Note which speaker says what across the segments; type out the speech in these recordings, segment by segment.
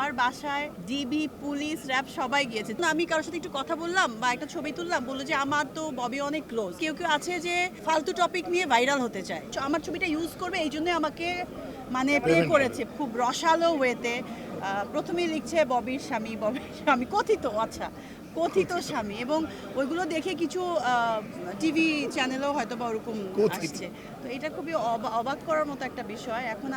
Speaker 1: আমার বাসায় DB, police, RAB সবাই গিয়েছে। আমি কারোর সাথে একটু কথা বললাম বা একটা ছবি তুললাম, বললো যে আমার তো ববি অনেক ক্লোজ। কেউ কেউ আছে যে ফালতু টপিক নিয়ে ভাইরাল হতে চায়, আমার ছবিটা ইউজ করবে এই জন্য আমাকে মানে পে করেছে খুব রসালো ওয়েতে। প্রথমেই লিখছে ববির স্বামী কথিত স্বামী, এবং ওইগুলো দেখে কিছু টিভি চ্যানেলও হয়তো বা ওরকম আসছে। তো এটা খুবই অবাক করার মতো একটা বিষয়। এখন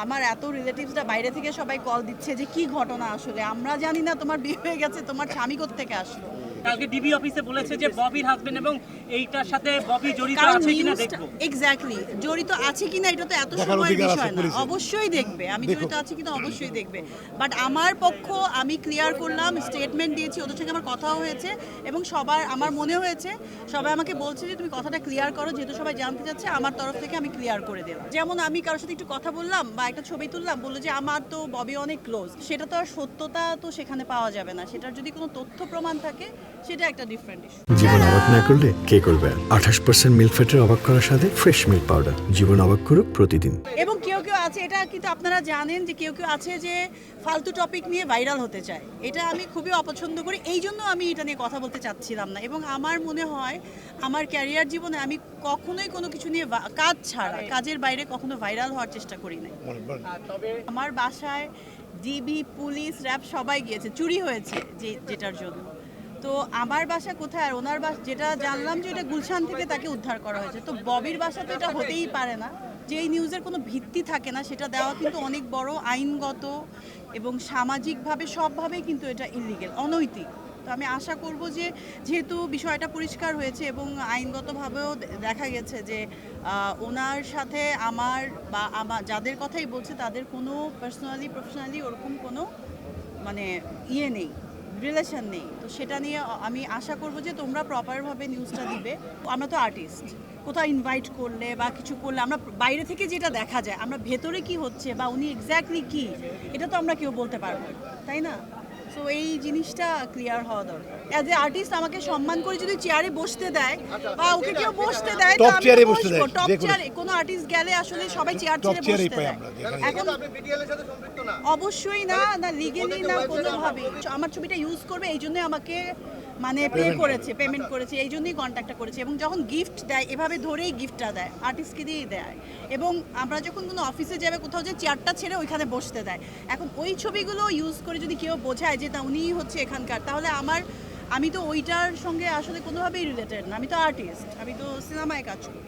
Speaker 1: আমার এত রিলেটিভসরা বাইরে থেকে সবাই কল দিচ্ছে যে কি ঘটনা, আসলে আমরা জানি না তোমার বিয়ে হয়ে গেছে, তোমার স্বামী কোত্থেকে আসলো।
Speaker 2: কালকে ডিবি অফিসে বলেছে যে ববির হাজবেন্ড এবং এইটার সাথে ববি জড়িত আছে কিনা দেখব।
Speaker 1: এক্স্যাক্টলি, জড়িত আছে কিনা এটা তো এত সময়ের বিষয় না, অবশ্যই দেখবে। আমি জড়িত আছি কিনা অবশ্যই দেখবে, বাট আমার পক্ষ আমি ক্লিয়ার করলাম, স্টেটমেন্ট দিয়েছি, ওদের সঙ্গে আমার কথাও হয়েছে, এবং সবার আমার মনে হয়েছে সবাই আমাকে বলছে যে তুমি কথাটা ক্লিয়ার করো, যেহেতু সবাই জানতে চাচ্ছে, আমার তরফ থেকে আমি ক্লিয়ার করে দিলাম। যেমন আমি কারোর সাথে একটু কথা বললাম বা একটা ছবি তুললাম, বললো যে আমার তো ববি অনেক ক্লোজ, সেটা তো আর সত্যতা তো সেখানে পাওয়া যাবে না, সেটার যদি কোনো তথ্য প্রমাণ থাকে সেটা একটা ডিফারেন্ট ইস্যু।
Speaker 3: জীবন অবাক না করলে কে করবে? 28% মিল্ক ফ্যাটের অবাক করার সাথে ফ্রেশ মিল্ক পাউডার। জীবন অবাক করুক প্রতিদিন।
Speaker 1: এবং কেউ আছে, এটা কিন্তু আপনারা জানেন যে কেউ আছে যে ফালতু টপিক নিয়ে ভাইরাল হতে চায়, এটা আমি খুবই অপছন্দ করি, এই জন্য আমি এটা নিয়ে কথা বলতে চাচ্ছিলাম না। এবং আমার মনে হয় আমার ক্যারিয়ার জীবনে আমি কখনোই কোনো কিছু নিয়ে কাজ ছাড়া, কাজের বাইরে কখনো ভাইরাল হওয়ার চেষ্টা করি নাই। আমার বাসায় ডিবি, পুলিশ, র্যাব সবাই গিয়েছে, চুরি হয়েছে যেটার জন্য। তো আমার বাসা কোথায়, আর ওনার বাসা যেটা জানলাম যে এটা গুলশান থেকে তাকে উদ্ধার করা হয়েছে। তো ববির বাসা তো এটা হতেই পারে না, যে এই নিউজের কোনো ভিত্তি থাকে না, সেটা দেওয়া কিন্তু অনেক বড় আইনগত এবং সামাজিকভাবে সবভাবেই কিন্তু এটা ইলিগেল, অনৈতিক। তো আমি আশা করব যে যেহেতু বিষয়টা পরিষ্কার হয়েছে এবং আইনগতভাবেও দেখা গেছে যে ওনার সাথে আমার যাদের কথাই বলছে তাদের কোনো পার্সোনালি প্রফেশনালি ওরকম কোনো মানে নেই, রিলেশন নেই। তো সেটা নিয়ে আমি আশা করব যে তোমরা প্রপারভাবে নিউজটা দিবে। আমরা তো আর্টিস্ট, কোথাও ইনভাইট করলে বা কিছু করলে আমরা বাইরে থেকে যেটা দেখা যায়, আমরা ভেতরে কি হচ্ছে বা উনি এক্স্যাক্টলি কি, এটা তো আমরা কেউ বলতে পারবো না, তাই না? তো এই জিনিসটা ক্লিয়ার হওয়া দরকার। অ্যাজ এ আর্টিস্ট আমাকে সম্মান করে যদি চেয়ারে বসতে দেয় বা ওকে কেউ বসতে দেয়, টপ চেয়ারে কোনো আর্টিস্ট গেলে আসলে সবাই চেয়ার ছেড়ে বসতে দেয়। এখন অবশ্যই না লিগেলি না কোনোভাবে আমার ছবিটা ইউজ করবে এই জন্য আমাকে মানে পেমেন্ট করেছে, এই জন্যই কন্ট্যাক্টটা করেছে। এবং যখন গিফট দেয় এভাবে ধরেই গিফটটা দেয়, আর্টিস্টকে দিয়েই দেয়। এবং আমরা যখন কোনো অফিসে যাবে কোথাও যে চেয়ারটা ছেড়ে ওইখানে বসতে দেয়, এখন ওই ছবিগুলো ইউজ করে যদি কেউ বোঝায় যে তা উনিই হচ্ছে এখানকার, তাহলে আমি তো ওইটার সঙ্গে আসলে কোনোভাবেই রিলেটেড না। আমি তো আর্টিস্ট, আমি তো সিনেমায় কাজ করি।